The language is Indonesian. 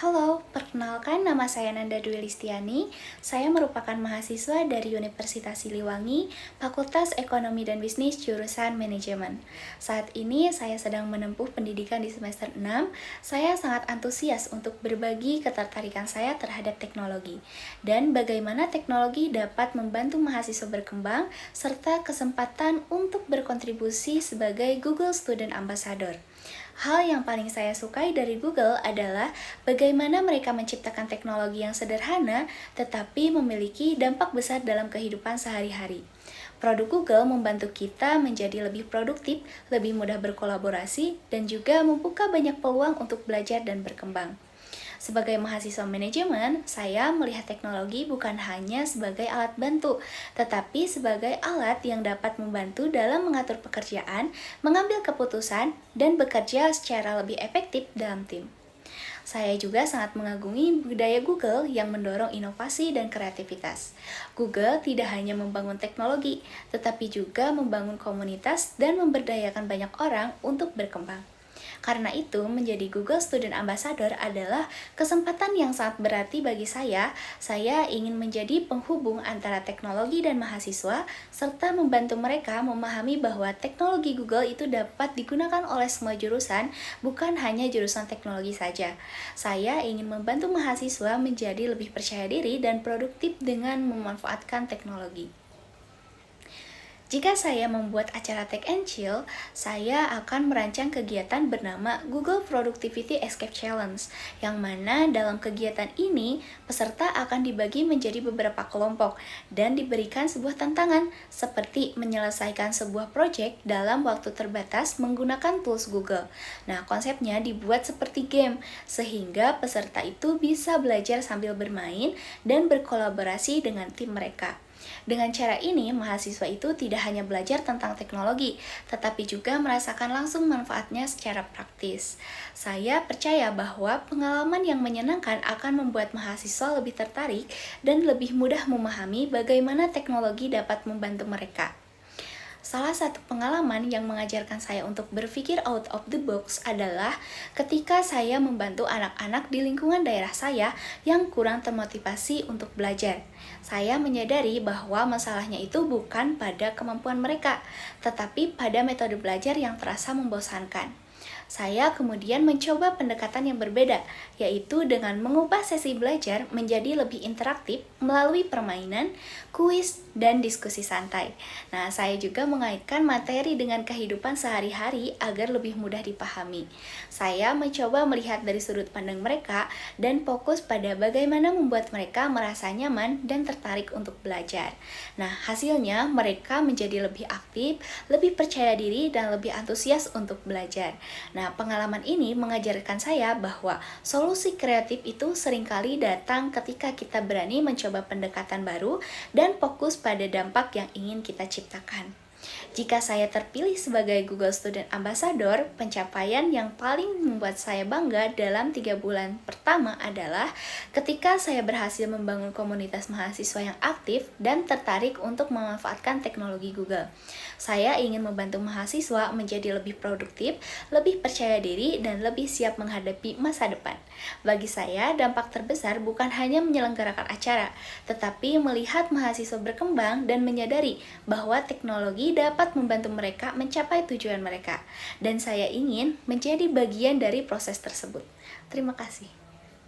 Halo, perkenalkan nama saya Nanda Dwi Listiani. Saya merupakan mahasiswa dari Universitas Siliwangi, Fakultas Ekonomi dan Bisnis jurusan Manajemen. Saat ini saya sedang menempuh pendidikan di semester 6. Saya sangat antusias untuk berbagi ketertarikan saya terhadap teknologi dan bagaimana teknologi dapat membantu mahasiswa berkembang serta kesempatan untuk berkontribusi sebagai Google Student Ambassador. Hal yang paling saya sukai dari Google adalah bagaimana mereka menciptakan teknologi yang sederhana tetapi memiliki dampak besar dalam kehidupan sehari-hari. Produk Google membantu kita menjadi lebih produktif, lebih mudah berkolaborasi, dan juga membuka banyak peluang untuk belajar dan berkembang. Sebagai mahasiswa manajemen, saya melihat teknologi bukan hanya sebagai alat bantu, tetapi sebagai alat yang dapat membantu dalam mengatur pekerjaan, mengambil keputusan, dan bekerja secara lebih efektif dalam tim. Saya juga sangat mengagumi budaya Google yang mendorong inovasi dan kreativitas. Google tidak hanya membangun teknologi, tetapi juga membangun komunitas dan memberdayakan banyak orang untuk berkembang. Karena itu, menjadi Google Student Ambassador adalah kesempatan yang sangat berarti bagi saya. Saya ingin menjadi penghubung antara teknologi dan mahasiswa, serta membantu mereka memahami bahwa teknologi Google itu dapat digunakan oleh semua jurusan, bukan hanya jurusan teknologi saja. Saya ingin membantu mahasiswa menjadi lebih percaya diri dan produktif dengan memanfaatkan teknologi. Jika saya membuat acara Tech and Chill, saya akan merancang kegiatan bernama Google Productivity Escape Challenge, yang mana dalam kegiatan ini, peserta akan dibagi menjadi beberapa kelompok dan diberikan sebuah tantangan, seperti menyelesaikan sebuah proyek dalam waktu terbatas menggunakan tools Google. Nah, konsepnya dibuat seperti game, sehingga peserta itu bisa belajar sambil bermain dan berkolaborasi dengan tim mereka. Dengan cara ini, mahasiswa itu tidak hanya belajar tentang teknologi, tetapi juga merasakan langsung manfaatnya secara praktis. Saya percaya bahwa pengalaman yang menyenangkan akan membuat mahasiswa lebih tertarik dan lebih mudah memahami bagaimana teknologi dapat membantu mereka. Salah satu pengalaman yang mengajarkan saya untuk berpikir out of the box adalah ketika saya membantu anak-anak di lingkungan daerah saya yang kurang termotivasi untuk belajar. Saya menyadari bahwa masalahnya itu bukan pada kemampuan mereka, tetapi pada metode belajar yang terasa membosankan. Saya kemudian mencoba pendekatan yang berbeda, yaitu dengan mengubah sesi belajar menjadi lebih interaktif melalui permainan, kuis, dan diskusi santai. Nah, saya juga mengaitkan materi dengan kehidupan sehari-hari agar lebih mudah dipahami. Saya mencoba melihat dari sudut pandang mereka dan fokus pada bagaimana membuat mereka merasa nyaman dan tertarik untuk belajar. Nah, hasilnya mereka menjadi lebih aktif, lebih percaya diri, dan lebih antusias untuk belajar. Nah, pengalaman ini mengajarkan saya bahwa solusi kreatif itu seringkali datang ketika kita berani mencoba pendekatan baru dan fokus pada dampak yang ingin kita ciptakan. Jika saya terpilih sebagai Google Student Ambassador, pencapaian yang paling membuat saya bangga dalam 3 bulan pertama adalah ketika saya berhasil membangun komunitas mahasiswa yang aktif dan tertarik untuk memanfaatkan teknologi Google. Saya ingin membantu mahasiswa menjadi lebih produktif, lebih percaya diri, dan lebih siap menghadapi masa depan. Bagi saya, dampak terbesar bukan hanya menyelenggarakan acara, tetapi melihat mahasiswa berkembang dan menyadari bahwa teknologi dapat membantu mereka mencapai tujuan mereka. Dan saya ingin menjadi bagian dari proses tersebut. Terima kasih.